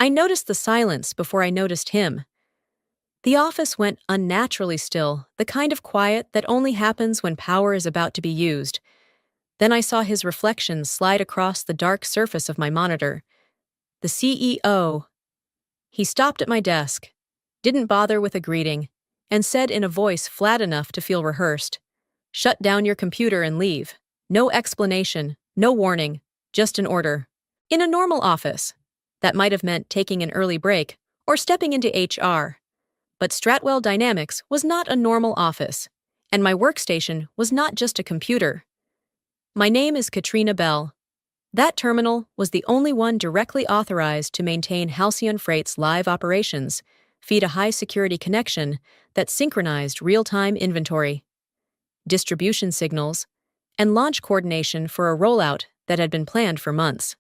I noticed the silence before I noticed him. The office went unnaturally still, the kind of quiet that only happens when power is about to be used. Then I saw his reflection slide across the dark surface of my monitor. The CEO. He stopped at my desk, didn't bother with a greeting, and said in a voice flat enough to feel rehearsed, "Shut down your computer and leave. No explanation, no warning, just an order." In a normal office, that might have meant taking an early break or stepping into HR. But Stratwell Dynamics was not a normal office, and my workstation was not just a computer. My name is Katrina Bell. That terminal was the only one directly authorized to maintain Halcyon Freight's live operations, feed a high-security connection that synchronized real-time inventory, distribution signals, and launch coordination for a rollout that had been planned for months.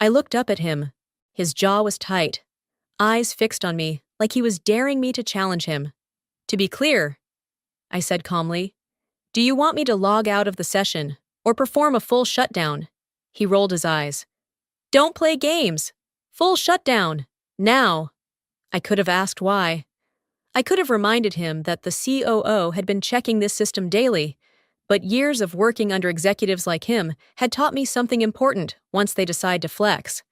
I looked up at him. His jaw was tight, eyes fixed on me like he was daring me to challenge him. "To be clear," I said calmly, "do you want me to log out of the session or perform a full shutdown?" He rolled his eyes. "Don't play games. Full shutdown. Now." I could have asked why. I could have reminded him that the COO had been checking this system daily, but years of working under executives like him had taught me something important once they decide to flex.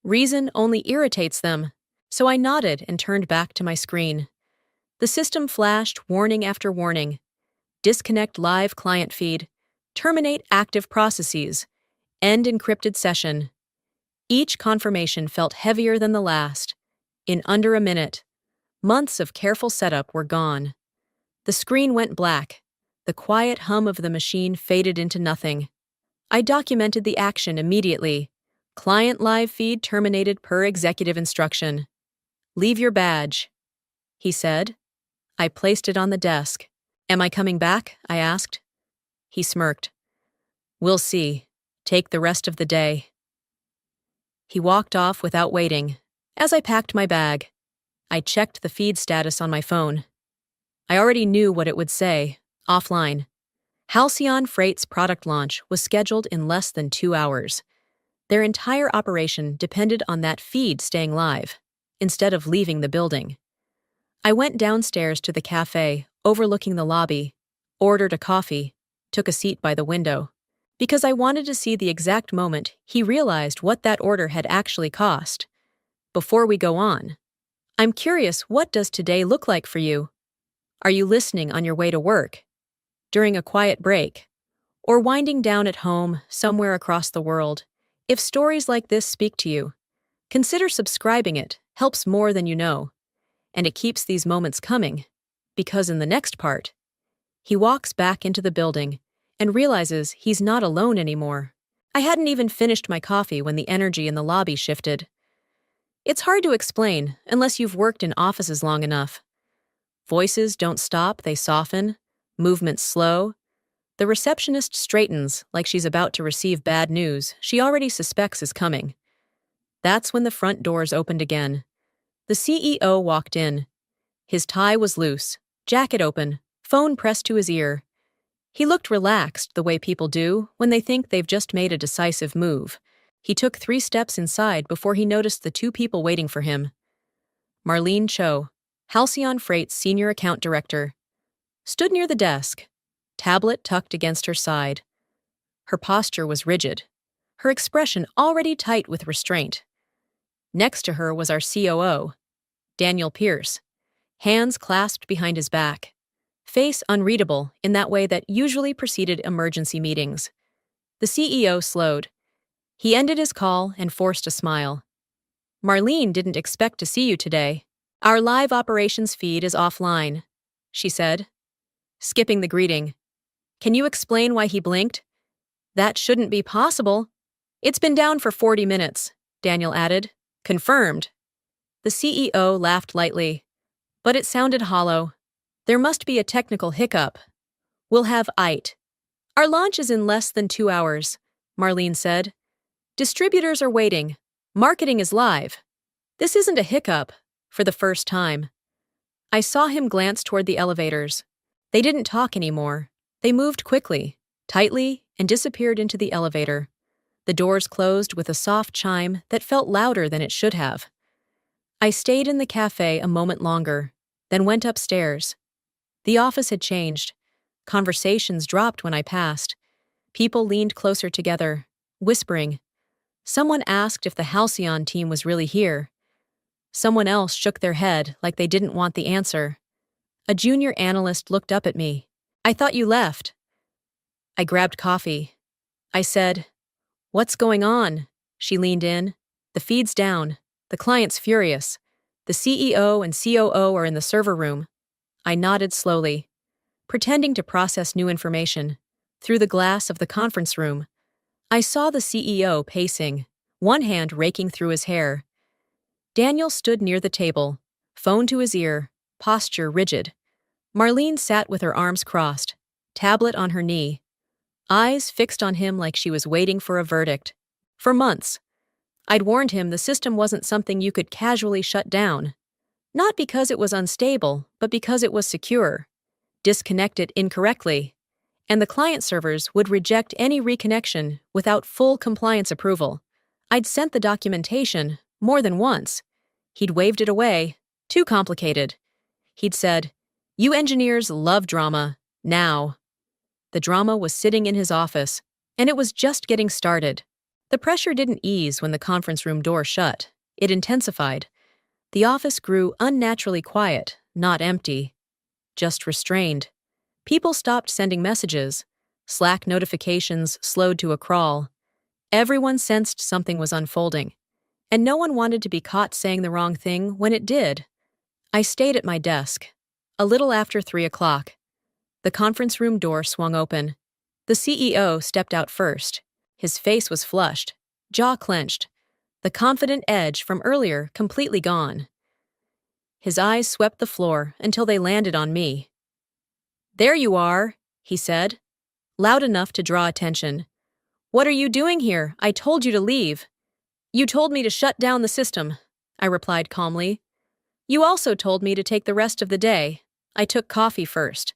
Reason only irritates them, so I nodded and turned back to my screen. The system flashed warning after warning. Disconnect live client feed. Terminate active processes. End encrypted session. Each confirmation felt heavier than the last. In under a minute, months of careful setup were gone. The screen went black. The quiet hum of the machine faded into nothing. I documented the action immediately. Client live feed terminated per executive instruction. "Leave your badge," he said. I placed it on the desk. "Am I coming back?" I asked. He smirked. "We'll see. Take the rest of the day." He walked off without waiting. As I packed my bag, I checked the feed status on my phone. I already knew what it would say, offline. Halcyon Freight's product launch was scheduled in less than 2 hours. Their entire operation depended on that feed staying live, instead of leaving the building. I went downstairs to the cafe, overlooking the lobby, ordered a coffee, took a seat by the window, because I wanted to see the exact moment he realized what that order had actually cost. Before we go on, I'm curious, what does today look like for you? Are you listening on your way to work, during a quiet break, or winding down at home somewhere across the world? If stories like this speak to you, consider subscribing. It helps more than you know, and it keeps these moments coming, because in the next part, he walks back into the building and realizes he's not alone anymore. I hadn't even finished my coffee when the energy in the lobby shifted. It's hard to explain unless you've worked in offices long enough. Voices don't stop, they soften, movements slow. The receptionist straightens like she's about to receive bad news she already suspects is coming. That's when the front doors opened again. The CEO walked in. His tie was loose, jacket open, phone pressed to his ear. He looked relaxed, the way people do when they think they've just made a decisive move. He took 3 steps inside before he noticed the 2 people waiting for him. Marlene Cho, Halcyon Freight's Senior Account Director, stood near the desk, tablet tucked against her side. Her posture was rigid, her expression already tight with restraint. Next to her was our COO, Daniel Pierce, hands clasped behind his back, face unreadable in that way that usually preceded emergency meetings. The CEO slowed. He ended his call and forced a smile. "Marlene didn't expect to see you today. Our live operations feed is offline," she said, skipping the greeting. "Can you explain why he blinked?" "That shouldn't be possible." "It's been down for 40 minutes, Daniel added. "Confirmed." The CEO laughed lightly, but it sounded hollow. "There must be a technical hiccup. We'll have IT. Our launch is in less than 2 hours, Marlene said. Distributors are waiting. Marketing is live. This isn't a hiccup, for the first time. I saw him glance toward the elevators. They didn't talk anymore. They moved quickly, tightly, and disappeared into the elevator. The doors closed with a soft chime that felt louder than it should have. I stayed in the cafe a moment longer, then went upstairs. The office had changed. Conversations dropped when I passed. People leaned closer together, whispering. Someone asked if the Halcyon team was really here. Someone else shook their head like they didn't want the answer. A junior analyst looked up at me. "I thought you left." I grabbed coffee. I said, "What's going on?" She leaned in. "The feed's down. The client's furious. The CEO and COO are in the server room." I nodded slowly, pretending to process new information. Through the glass of the conference room, I saw the CEO pacing, one hand raking through his hair. Daniel stood near the table, phone to his ear, posture rigid. Marlene sat with her arms crossed, tablet on her knee, eyes fixed on him like she was waiting for a verdict. For months, I'd warned him the system wasn't something you could casually shut down. Not because it was unstable, but because it was secure. Disconnect it incorrectly, and the client servers would reject any reconnection without full compliance approval. I'd sent the documentation more than once. He'd waved it away. Too complicated. He'd said, "You engineers love drama. Now." The drama was sitting in his office, and it was just getting started. The pressure didn't ease when the conference room door shut. It intensified. The office grew unnaturally quiet, not empty, just restrained. People stopped sending messages. Slack notifications slowed to a crawl. Everyone sensed something was unfolding, and no one wanted to be caught saying the wrong thing when it did. I stayed at my desk. A little after 3 o'clock. The conference room door swung open. The CEO stepped out first. His face was flushed, jaw clenched, the confident edge from earlier completely gone. His eyes swept the floor until they landed on me. "There you are," he said, loud enough to draw attention. "What are you doing here? I told you to leave." "You told me to shut down the system," I replied calmly. "You also told me to take the rest of the day." I took coffee first.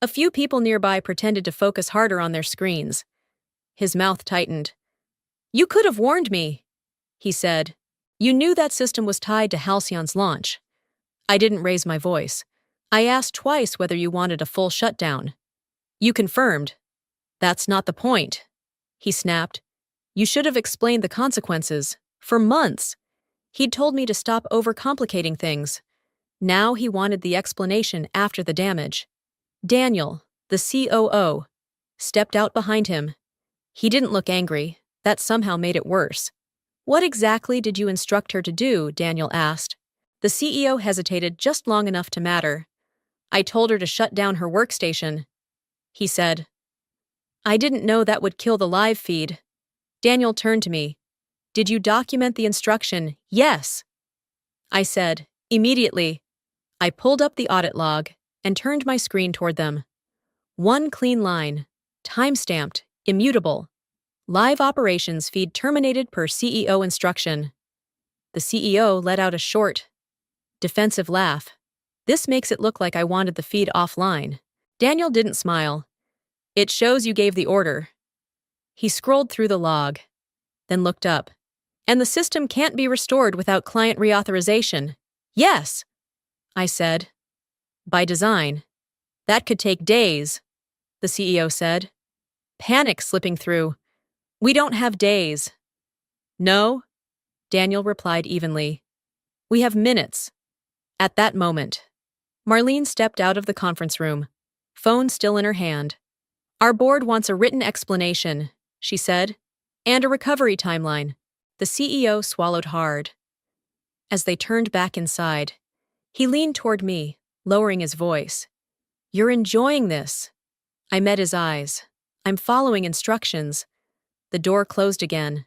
A few people nearby pretended to focus harder on their screens. His mouth tightened. "You could have warned me," he said. "You knew that system was tied to Halcyon's launch." I didn't raise my voice. I asked twice whether you wanted a full shutdown. "You confirmed." "That's not the point," he snapped. "You should have explained the consequences. For months. He'd told me to stop overcomplicating things. Now he wanted the explanation after the damage. Daniel, the COO, stepped out behind him. He didn't look angry. That somehow made it worse. "What exactly did you instruct her to do?" Daniel asked. The CEO hesitated just long enough to matter. "I told her to shut down her workstation," he said. "I didn't know that would kill the live feed." Daniel turned to me. "Did you document the instruction?" "Yes," I said, immediately. I pulled up the audit log and turned my screen toward them. One clean line, time-stamped, immutable. Live operations feed terminated per CEO instruction. The CEO let out a short, defensive laugh. "This makes it look like I wanted the feed offline." Daniel didn't smile. "It shows you gave the order." He scrolled through the log, then looked up. "And the system can't be restored without client reauthorization." "Yes," I said. "By design. That could take days," the CEO said. Panic slipping through. "We don't have days." "No," Daniel replied evenly. "We have minutes." At that moment, Marlene stepped out of the conference room, phone still in her hand. "Our board wants a written explanation," she said, "and a recovery timeline." The CEO swallowed hard. As they turned back inside, he leaned toward me, lowering his voice. "You're enjoying this." I met his eyes. "I'm following instructions." The door closed again.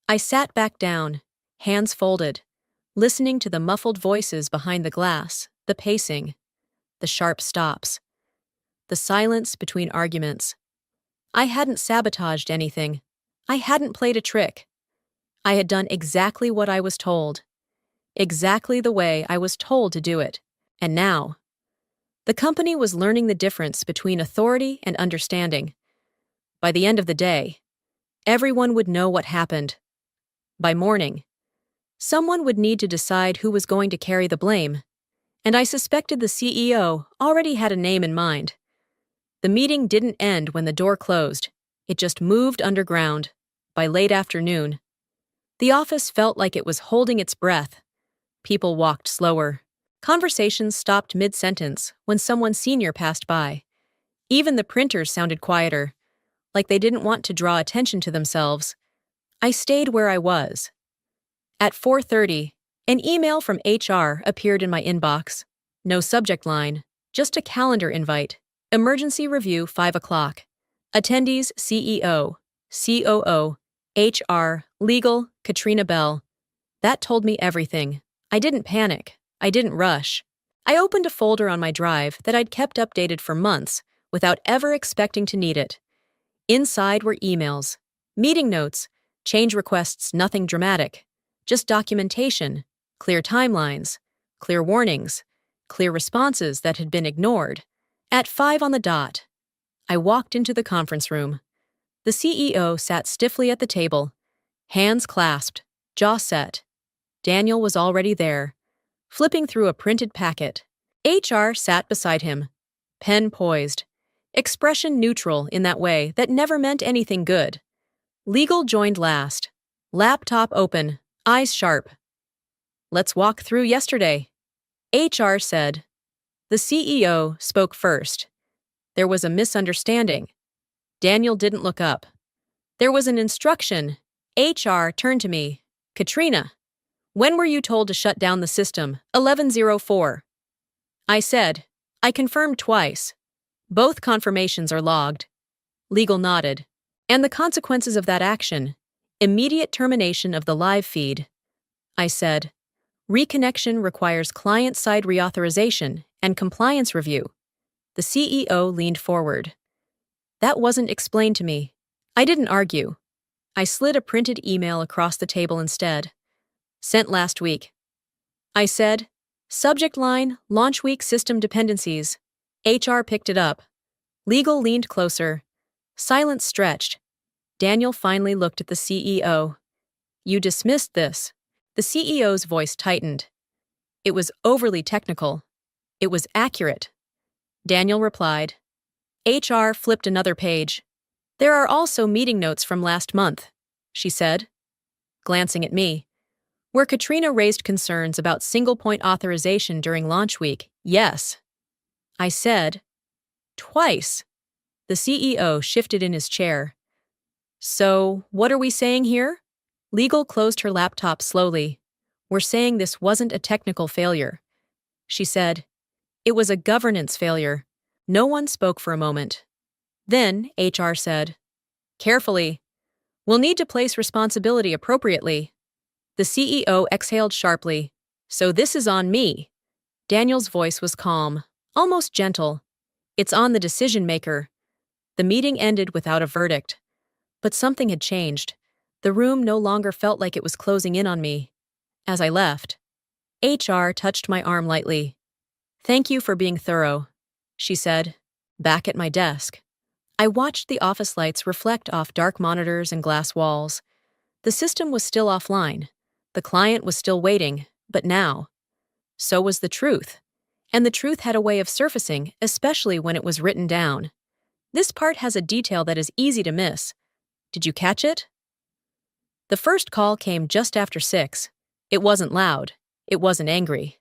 I sat back down, hands folded, listening to the muffled voices behind the glass, the pacing, the sharp stops, the silence between arguments. I hadn't sabotaged anything. I hadn't played a trick. I had done exactly what I was told. Exactly the way I was told to do it. And now, the company was learning the difference between authority and understanding. By the end of the day, Everyone would know what happened. By morning, someone would need to decide who was going to carry the blame, and I suspected the CEO already had a name in mind. The meeting didn't end when the door closed. It just moved underground. By late afternoon, the office felt like it was holding its breath. People walked slower. Conversations stopped mid-sentence when someone senior passed by. Even the printers sounded quieter, like they didn't want to draw attention to themselves. I stayed where I was. At 4:30, an email from HR appeared in my inbox. No subject line, just a calendar invite. Emergency review 5 o'clock. Attendees CEO, COO, HR, Legal, Katrina Bell. That told me everything. I didn't panic. I didn't rush. I opened a folder on my drive that I'd kept updated for months without ever expecting to need it. Inside were emails, meeting notes, change requests, nothing dramatic. Just documentation, clear timelines, clear warnings, clear responses that had been ignored. At 5 on the dot, I walked into the conference room. The CEO sat stiffly at the table, hands clasped, jaw set. Daniel was already there, flipping through a printed packet. HR sat beside him, pen poised, expression neutral in that way that never meant anything good. Legal joined last, laptop open, eyes sharp. Let's walk through yesterday, HR said. The CEO spoke first. There was a misunderstanding. Daniel didn't look up. There was an instruction. HR turned to me. Katrina, when were you told to shut down the system? 11:04. I said. I confirmed twice. Both confirmations are logged. Legal nodded. And the consequences of that action? Immediate termination of the live feed. I said. Reconnection requires client-side reauthorization and compliance review. The CEO leaned forward. That wasn't explained to me. I didn't argue. I slid a printed email across the table instead. Sent last week. I said, subject line, launch week system dependencies. HR picked it up. Legal leaned closer. Silence stretched. Daniel finally looked at the CEO. You dismissed this. The CEO's voice tightened. It was overly technical. It was accurate. Daniel replied. HR flipped another page. There are also meeting notes from last month, she said, glancing at me. Where Katrina raised concerns about single-point authorization during launch week, yes. I said, twice. The CEO shifted in his chair. So, what are we saying here? Legal closed her laptop slowly. We're saying this wasn't a technical failure. She said, it was a governance failure. No one spoke for a moment. Then, HR said, carefully. We'll need to place responsibility appropriately. The CEO exhaled sharply. So this is on me. Daniel's voice was calm, almost gentle. It's on the decision maker. The meeting ended without a verdict. But something had changed. The room no longer felt like it was closing in on me. As I left, HR touched my arm lightly. Thank you for being thorough, she said, back at my desk. I watched the office lights reflect off dark monitors and glass walls. The system was still offline. The client was still waiting, but now. So was the truth. And the truth had a way of surfacing, especially when it was written down. This part has a detail that is easy to miss. Did you catch it? The first call came just after 6. It wasn't loud. It wasn't angry.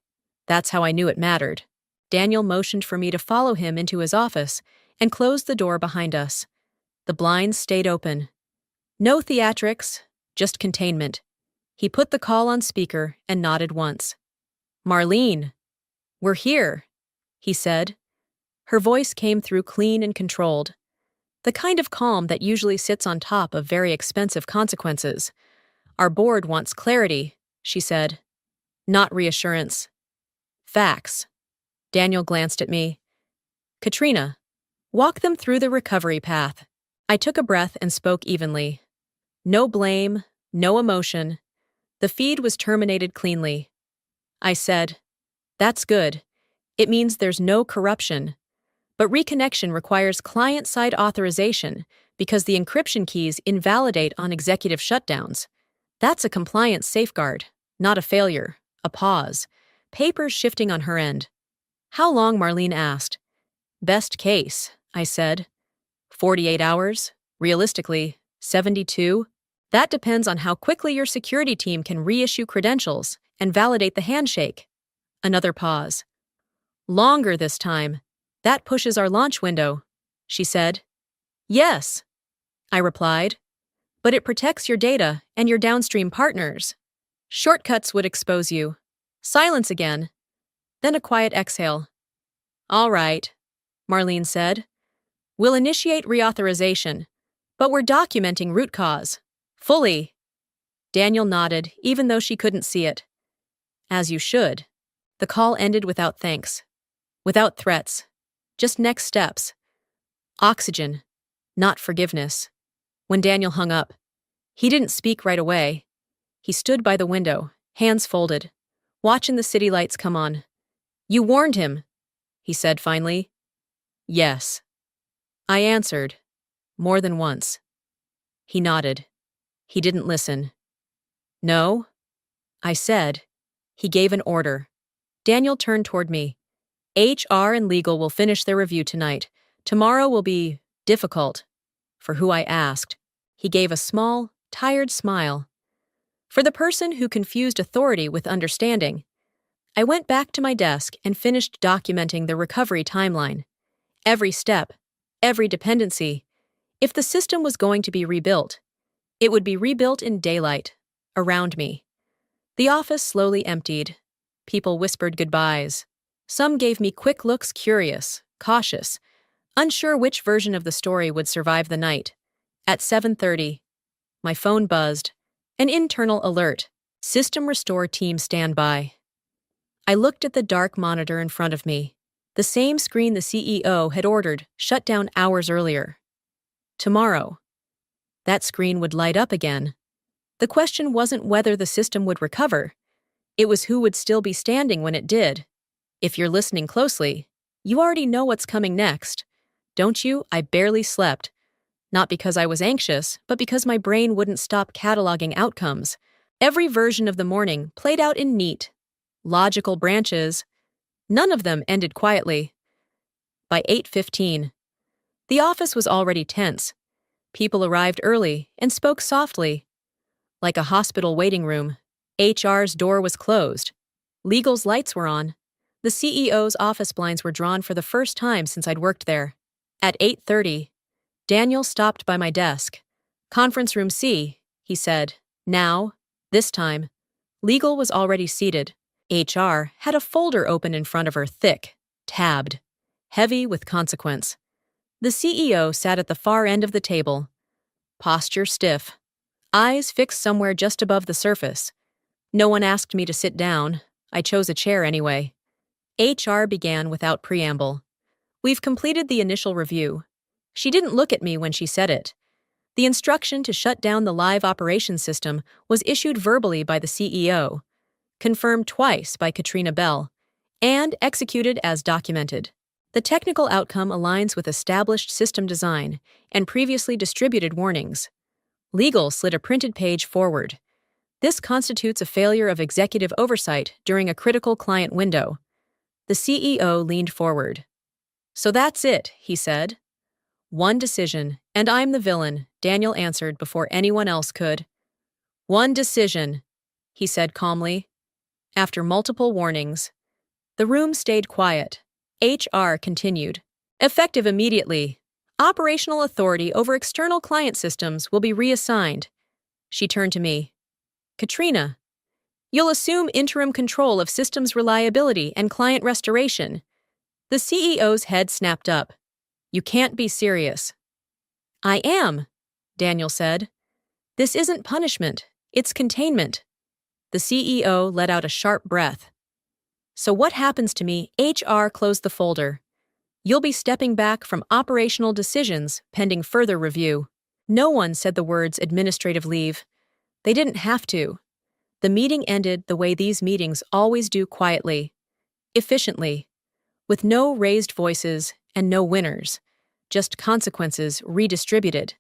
That's how I knew it mattered. Daniel motioned for me to follow him into his office and closed the door behind us. The blinds stayed open. No theatrics, just containment. He put the call on speaker and nodded once. Marlene, we're here, he said. Her voice came through clean and controlled. The kind of calm that usually sits on top of very expensive consequences. Our board wants clarity, she said. Not reassurance. Facts. Daniel glanced at me. Katrina, walk them through the recovery path. I took a breath and spoke evenly. No blame, no emotion. The feed was terminated cleanly. I said, that's good. It means there's no corruption. But reconnection requires client-side authorization because the encryption keys invalidate on executive shutdowns. That's a compliance safeguard, not a failure. A pause. Papers shifting on her end. How long? Marlene asked. Best case, I said. 48 hours? Realistically, 72? That depends on how quickly your security team can reissue credentials and validate the handshake. Another pause. Longer this time. That pushes our launch window, she said. Yes, I replied. But it protects your data and your downstream partners. Shortcuts would expose you. Silence again. Then a quiet exhale. All right, Marlene said. We'll initiate reauthorization, but we're documenting root cause. Fully. Daniel nodded, even though she couldn't see it. As you should. The call ended without thanks. Without threats. Just next steps. Oxygen. Not forgiveness. When Daniel hung up, he didn't speak right away. He stood by the window, hands folded, watching the city lights come on. You warned him, he said finally. Yes. I answered. More than once. He nodded. He didn't listen. No? I said. He gave an order. Daniel turned toward me. HR and legal will finish their review tonight. Tomorrow will be difficult. For who I asked. He gave a small, tired smile. For the person who confused authority with understanding. I went back to my desk and finished documenting the recovery timeline. Every step, every dependency. If the system was going to be rebuilt, it would be rebuilt in daylight, around me. The office slowly emptied. People whispered goodbyes. Some gave me quick looks, curious, cautious, unsure which version of the story would survive the night. At 7:30, my phone buzzed. An internal alert. System restore team standby. I looked at the dark monitor in front of me. The same screen the CEO had ordered, shut down hours earlier. Tomorrow. That screen would light up again. The question wasn't whether the system would recover. It was who would still be standing when it did. If you're listening closely, you already know what's coming next. Don't you? I barely slept. Not because I was anxious, but because my brain wouldn't stop cataloging outcomes. Every version of the morning played out in neat, logical branches. None of them ended quietly. By 8:15, the office was already tense. People arrived early and spoke softly. Like a hospital waiting room, HR's door was closed. Legal's lights were on. The CEO's office blinds were drawn for the first time since I'd worked there. At 8:30, Daniel stopped by my desk. Conference room C, he said. Now, this time. Legal was already seated. HR had a folder open in front of her, thick, tabbed, heavy with consequence. The CEO sat at the far end of the table. Posture stiff. Eyes fixed somewhere just above the surface. No one asked me to sit down. I chose a chair anyway. HR began without preamble. We've completed the initial review. She didn't look at me when she said it. The instruction to shut down the live operations system was issued verbally by the CEO, confirmed twice by Katrina Bell, and executed as documented. The technical outcome aligns with established system design and previously distributed warnings. Legal slid a printed page forward. This constitutes a failure of executive oversight during a critical client window. The CEO leaned forward. So that's it, he said. One decision, and I'm the villain, Daniel answered before anyone else could. One decision, he said calmly. After multiple warnings, the room stayed quiet. HR continued. Effective immediately. Operational authority over external client systems will be reassigned. She turned to me. Katrina, you'll assume interim control of systems reliability and client restoration. The CEO's head snapped up. You can't be serious. I am, Daniel said. This isn't punishment, it's containment. The CEO let out a sharp breath. So what happens to me? HR closed the folder. You'll be stepping back from operational decisions pending further review. No one said the words administrative leave. They didn't have to. The meeting ended the way these meetings always do, quietly, efficiently, with no raised voices and no winners, just consequences redistributed.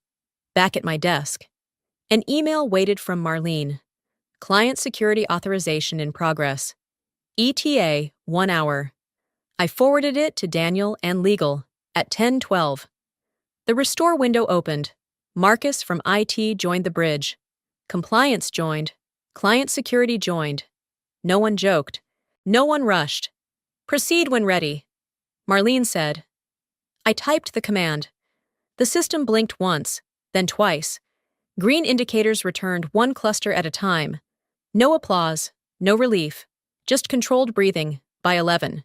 Back at my desk. An email waited from Marlene. Client security authorization in progress. ETA, 1 hour. I forwarded it to Daniel and legal at 10:12. The restore window opened. Marcus from IT joined the bridge. Compliance joined. Client security joined. No one joked. No one rushed. Proceed when ready, Marlene said. I typed the command. The system blinked once, then twice. Green indicators returned one cluster at a time. No applause, no relief, just controlled breathing by 11.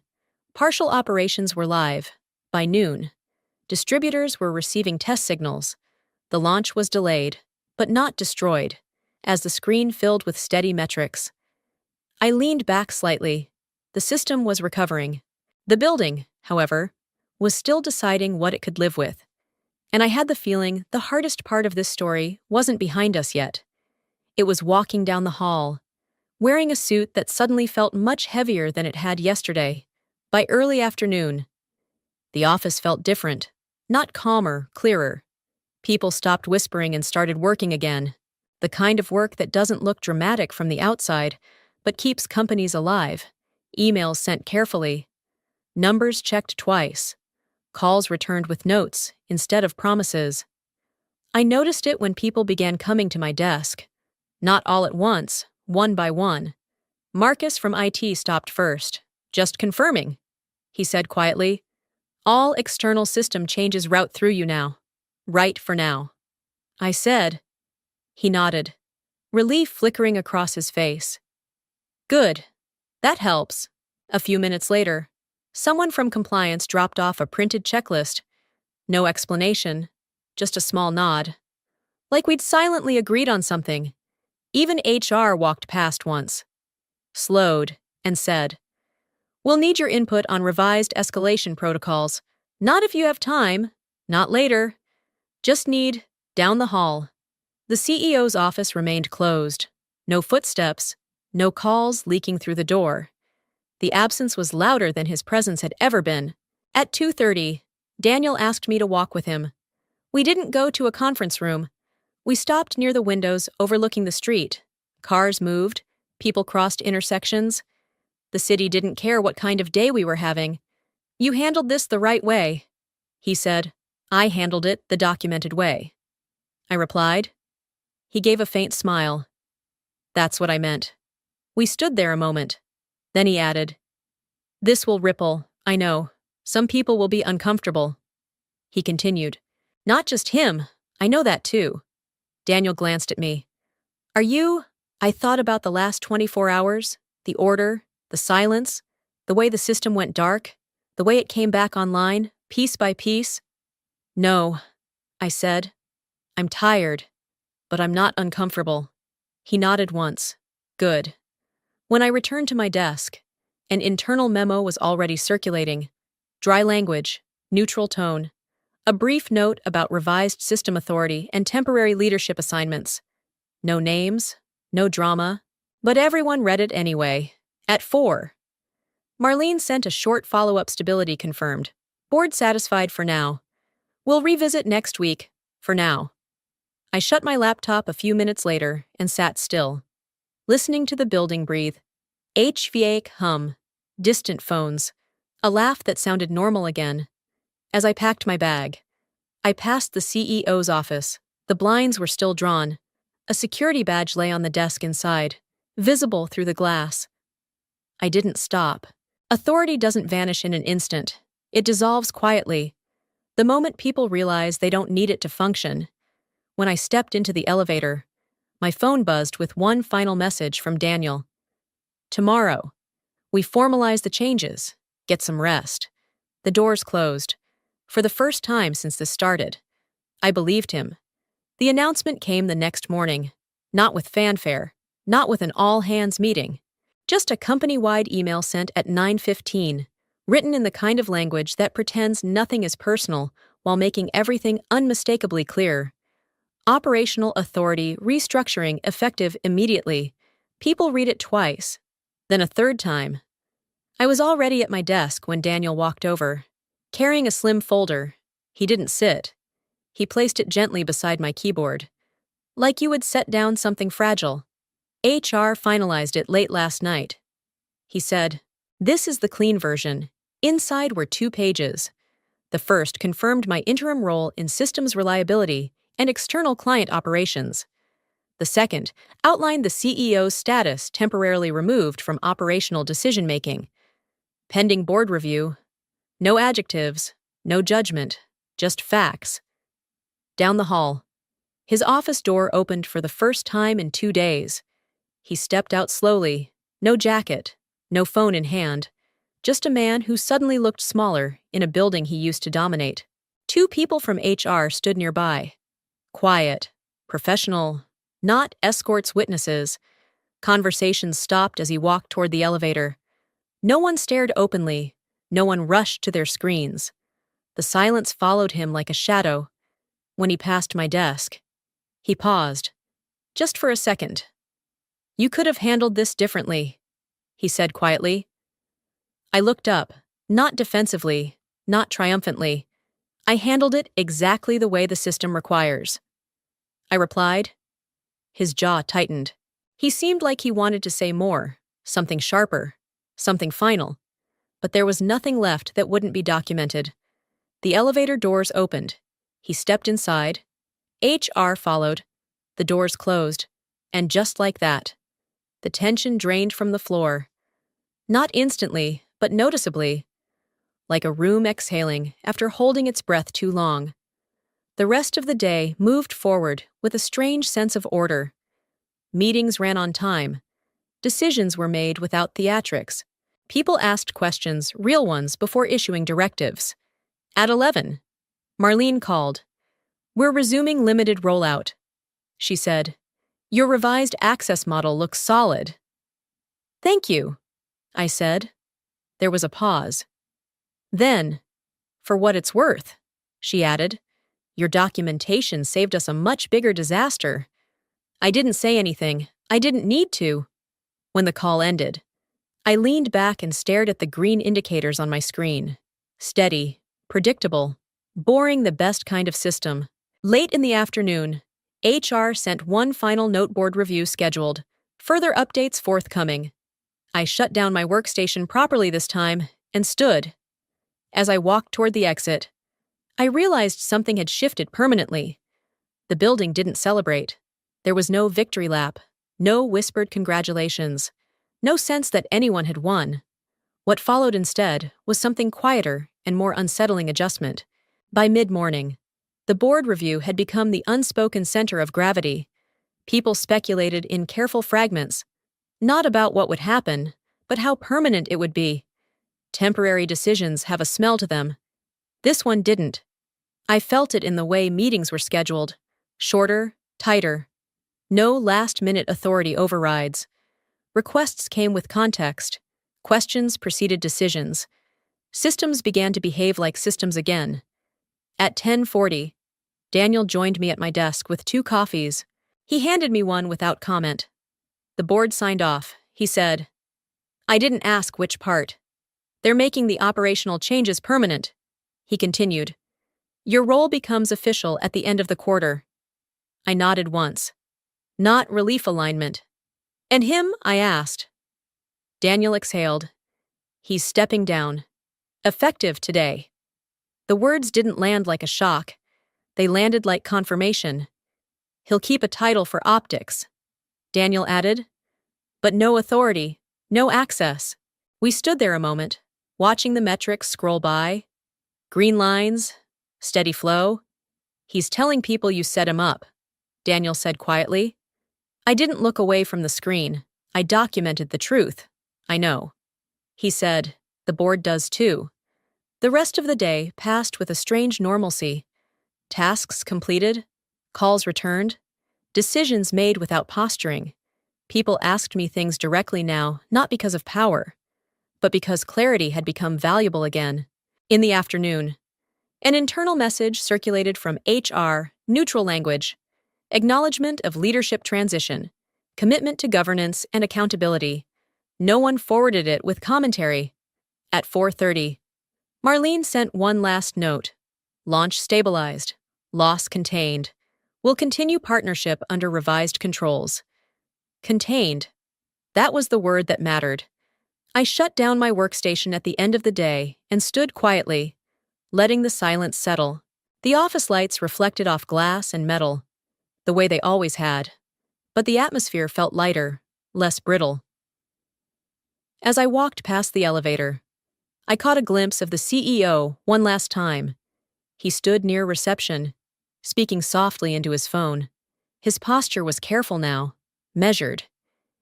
Partial operations were live by noon. Distributors were receiving test signals. The launch was delayed, but not destroyed, as the screen filled with steady metrics. I leaned back slightly. The system was recovering. The building, however, was still deciding what it could live with. And I had the feeling the hardest part of this story wasn't behind us yet. It was walking down the hall, wearing a suit that suddenly felt much heavier than it had yesterday. By early afternoon, the office felt different, not calmer, clearer. People stopped whispering and started working again. The kind of work that doesn't look dramatic from the outside, but keeps companies alive. Emails sent carefully. Numbers checked twice. Calls returned with notes instead of promises. I noticed it when people began coming to my desk. Not all at once, one by one. Marcus from IT stopped first. Just confirming, he said quietly. All external system changes route through you now. Right for now. I said. He nodded, relief flickering across his face. Good. That helps. A few minutes later, someone from compliance dropped off a printed checklist. No explanation, just a small nod. Like we'd silently agreed on something. Even HR walked past once. Slowed, and said, "We'll need your input on revised escalation protocols. Not if you have time, not later. Just need, down the hall." The CEO's office remained closed. No footsteps, no calls leaking through the door. The absence was louder than his presence had ever been. At 2:30, Daniel asked me to walk with him. We didn't go to a conference room. We stopped near the windows overlooking the street. Cars moved, people crossed intersections. The city didn't care what kind of day we were having. "You handled this the right way," he said. "I handled it the documented way," I replied. He gave a faint smile. "That's what I meant." We stood there a moment. Then he added, "This will ripple, I know. Some people will be uncomfortable." He continued, "Not just him, I know that too." Daniel glanced at me. "Are you—" I thought about the last 24 hours, the order, the silence, the way the system went dark, the way it came back online, piece by piece. "No," I said. "I'm tired, but I'm not uncomfortable." He nodded once. Good. When I returned to my desk, an internal memo was already circulating. Dry language, neutral tone. A brief note about revised system authority and temporary leadership assignments. No names, no drama, but everyone read it anyway. At 4. Marlene sent a short follow-up stability confirmed. Board satisfied for now. We'll revisit next week, for now. I shut my laptop a few minutes later and sat still, listening to the building breathe. HVAC hum, distant phones, a laugh that sounded normal again. As I packed my bag, I passed the CEO's office. The blinds were still drawn. A security badge lay on the desk inside, visible through the glass. I didn't stop. Authority doesn't vanish in an instant. It dissolves quietly. The moment people realize they don't need it to function. When I stepped into the elevator, my phone buzzed with one final message from Daniel. "Tomorrow, we formalize the changes. Get some rest." The doors closed. For the first time since this started, I believed him. The announcement came the next morning, not with fanfare, not with an all-hands meeting, just a company-wide email sent at 9:15, written in the kind of language that pretends nothing is personal while making everything unmistakably clear. Operational authority restructuring effective immediately. People read it twice, then a third time. I was already at my desk when Daniel walked over, carrying a slim folder. He didn't sit. He placed it gently beside my keyboard. Like you would set down something fragile. HR finalized it late last night. He said, "This is the clean version. Inside were 2 pages. The first confirmed my interim role in systems reliability and external client operations. The second outlined the CEO's status temporarily removed from operational decision-making. Pending board review. No adjectives, no judgment, just facts." Down the hall. His office door opened for the first time in 2 days. He stepped out slowly, no jacket, no phone in hand, just a man who suddenly looked smaller in a building he used to dominate. 2 people from HR stood nearby. Quiet, professional, not escorts witnesses. Conversations stopped as he walked toward the elevator. No one stared openly, no one rushed to their screens. The silence followed him like a shadow. When he passed my desk, he paused, just for a second. "You could have handled this differently," he said quietly. I looked up, not defensively, not triumphantly. "I handled it exactly the way the system requires," I replied. His jaw tightened. He seemed like he wanted to say more, something sharper, something final. But there was nothing left that wouldn't be documented. The elevator doors opened. He stepped inside. HR followed. The doors closed. And just like that, the tension drained from the floor. Not instantly, but noticeably. Like a room exhaling after holding its breath too long. The rest of the day moved forward with a strange sense of order. Meetings ran on time. Decisions were made without theatrics. People asked questions, real ones, before issuing directives. At 11, Marlene called. "We're resuming limited rollout," she said. "Your revised access model looks solid." "Thank you," I said. There was a pause. Then, "For what it's worth," she added, "your documentation saved us a much bigger disaster." I didn't say anything. I didn't need to. When the call ended, I leaned back and stared at the green indicators on my screen. Steady, predictable, boring, the best kind of system. Late in the afternoon, HR sent one final noteboard review scheduled. Further updates forthcoming. I shut down my workstation properly this time and stood. As I walked toward the exit, I realized something had shifted permanently. The building didn't celebrate. There was no victory lap, no whispered congratulations, no sense that anyone had won. What followed instead was something quieter and more unsettling adjustment. By mid-morning, the board review had become the unspoken center of gravity. People speculated in careful fragments, not about what would happen, but how permanent it would be. Temporary decisions have a smell to them. This one didn't. I felt it in the way meetings were scheduled. Shorter, tighter. No last-minute authority overrides. Requests came with context. Questions preceded decisions. Systems began to behave like systems again. At 10:40, Daniel joined me at my desk with 2 coffees. He handed me one without comment. The board signed off. He said, "I didn't ask which part. They're making the operational changes permanent." He continued, "Your role becomes official at the end of the quarter." I nodded once. Not relief alignment. "And him?" I asked. Daniel exhaled. "He's stepping down. Effective today." The words didn't land like a shock. They landed like confirmation. "He'll keep a title for optics," Daniel added. "But no authority, no access." We stood there a moment, watching the metrics scroll by. Green lines, steady flow. "He's telling people you set him up," Daniel said quietly. I didn't look away from the screen. I documented the truth. "I know." He said, "The board does too." The rest of the day passed with a strange normalcy. Tasks completed, calls returned, decisions made without posturing. People asked me things directly now, not because of power, but because clarity had become valuable again. In the afternoon, an internal message circulated from HR, neutral language, acknowledgement of leadership transition, commitment to governance and accountability. No one forwarded it with commentary. At 4:30, Marlene sent one last note. Launch stabilized. Loss contained. Will continue partnership under revised controls. Contained. That was the word that mattered. I shut down my workstation at the end of the day and stood quietly, letting the silence settle. The office lights reflected off glass and metal, the way they always had, but the atmosphere felt lighter, less brittle. As I walked past the elevator, I caught a glimpse of the CEO one last time. He stood near reception, speaking softly into his phone. His posture was careful now, measured.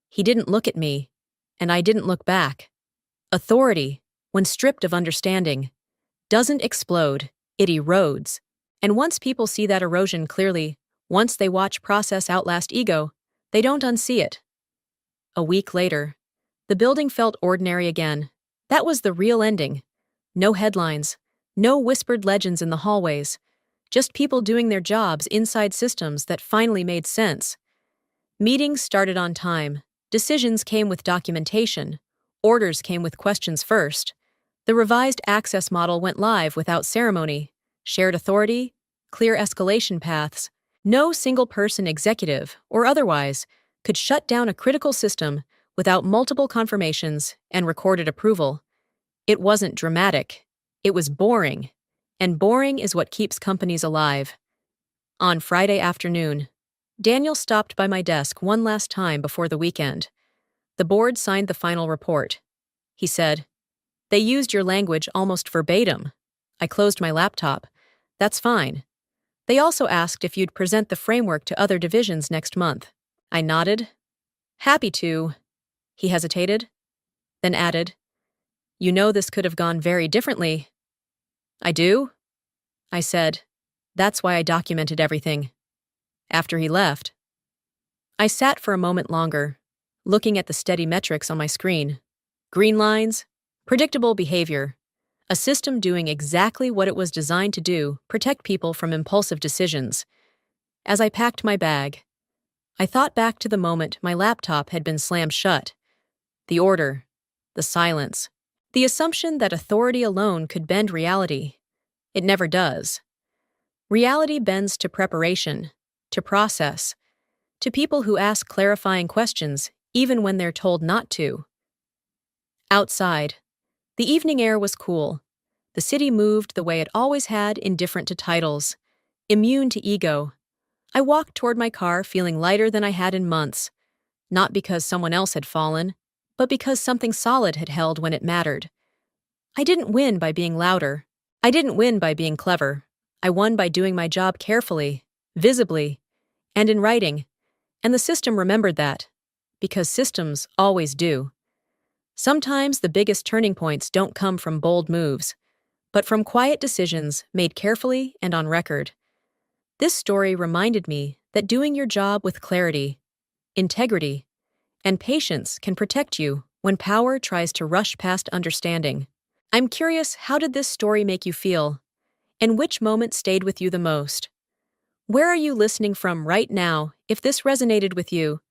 He didn't look at me, and I didn't look back. Authority, when stripped of understanding, doesn't explode, it erodes. And once people see that erosion clearly, once they watch process outlast ego, they don't unsee it. A week later, the building felt ordinary again. That was the real ending. No headlines, no whispered legends in the hallways, just people doing their jobs inside systems that finally made sense. Meetings started on time, decisions came with documentation, orders came with questions first. The revised access model went live without ceremony, shared authority, clear escalation paths. No single person, executive or otherwise, could shut down a critical system without multiple confirmations and recorded approval. It wasn't dramatic. It was boring. And boring is what keeps companies alive. On Friday afternoon, Daniel stopped by my desk one last time before the weekend. The board signed the final report. He said, "They used your language almost verbatim." I closed my laptop. "That's fine." They also asked if you'd present the framework to other divisions next month. I nodded. "Happy to." He hesitated, then added, "You know this could have gone very differently." "I do?" I said. "That's why I documented everything." After he left, I sat for a moment longer, looking at the steady metrics on my screen. Green lines, predictable behavior, a system doing exactly what it was designed to do, protect people from impulsive decisions. As I packed my bag, I thought back to the moment my laptop had been slammed shut. The order, the silence, the assumption that authority alone could bend reality. It never does. Reality bends to preparation, to process, to people who ask clarifying questions even when they're told not to. Outside, the evening air was cool. The city moved the way it always had, indifferent to titles, immune to ego. I walked toward my car feeling lighter than I had in months, not because someone else had fallen, but because something solid had held when it mattered. I didn't win by being louder. I didn't win by being clever. I won by doing my job carefully, visibly, and in writing. And the system remembered that, because systems always do. Sometimes the biggest turning points don't come from bold moves, but from quiet decisions made carefully and on record. This story reminded me that doing your job with clarity, integrity, and patience can protect you when power tries to rush past understanding. I'm curious, how did this story make you feel? And which moment stayed with you the most? Where are you listening from right now if this resonated with you?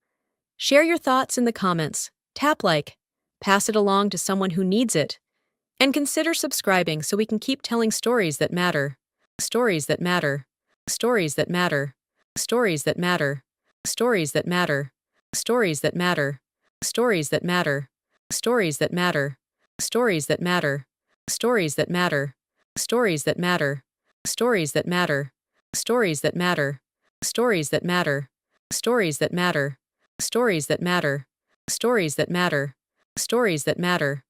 Share your thoughts in the comments, tap like, pass it along to someone who needs it, and consider subscribing so we can keep telling stories that matter. Stories that matter. Stories that matter. Stories that matter. Stories that matter. Stories that matter. Stories that matter. Stories that matter. Stories that matter. Stories that matter. Stories that matter. Stories that matter. Stories that matter. Stories that matter. Stories that matter. Stories that matter. Stories that matter. Stories that matter. Stories that matter.